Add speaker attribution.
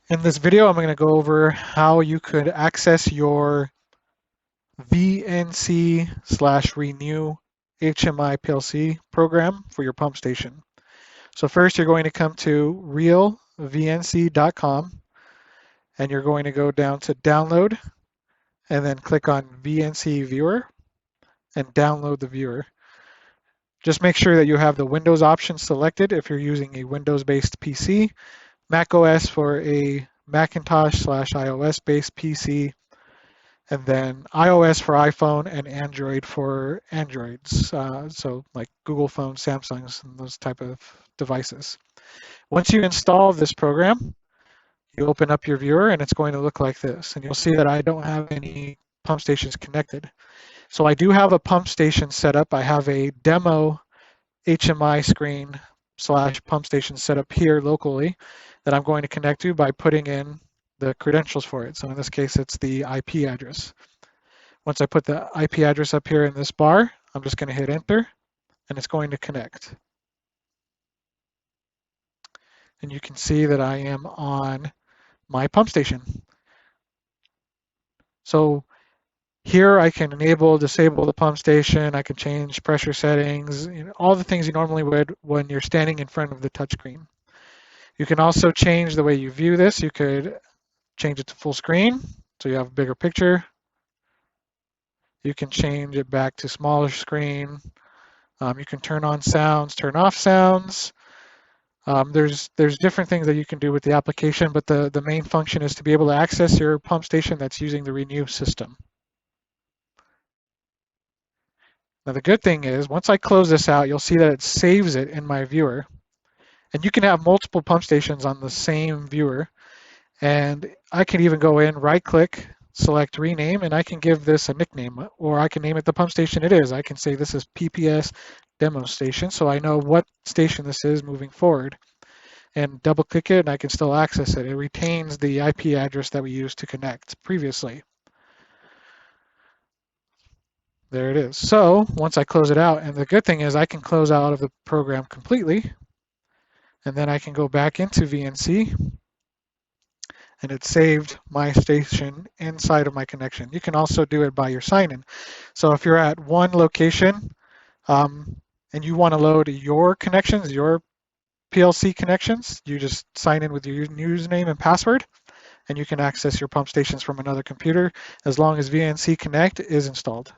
Speaker 1: In this video, I'm going to go over how you could access your VNC/Renew HMI PLC program for your pump station. So first, you're going to come to realvnc.com and you're going to go down to download and then click on VNC Viewer and download the viewer. Just make sure that you have the Windows option selected if you're using a Windows-based PC, Mac OS for a Macintosh/iOS-based PC, and then iOS for iPhone and Android for Androids, so like Google phones, Samsungs, and those type of devices. Once you install this program, you open up your viewer and it's going to look like this. And you'll see that I don't have any pump stations connected. So I do have a pump station set up. I have a demo HMI screen / pump station set up here locally that I'm going to connect to by putting in the credentials for it. So in this case, it's the IP address. Once I put the IP address up here in this bar, I'm just going to hit enter and it's going to connect. And you can see that I am on my pump station. So here I can enable, disable the pump station. I can change pressure settings, all the things you normally would when you're standing in front of the touchscreen. You can also change the way you view this. You could change it to full screen so you have a bigger picture. You can change it back to smaller screen. You can turn on sounds, turn off sounds. There's different things that you can do with the application, but the main function is to be able to access your pump station that's using the Renew system. Now the good thing is, once I close this out, you'll see that it saves it in my viewer. And you can have multiple pump stations on the same viewer. And I can even go in, right-click, select rename, and I can give this a nickname, or I can name it the pump station it is. I can say this is PPS demo station, so I know what station this is moving forward. And double-click it, and I can still access it. It retains the IP address that we used to connect previously. There it is. So once I close it out, and the good thing is I can close out of the program completely, and then I can go back into VNC, and it saved my station inside of my connection. You can also do it by your sign-in. So if you're at one location and you want to load your connections, your PLC connections, you just sign in with your username and password, and you can access your pump stations from another computer as long as VNC Connect is installed.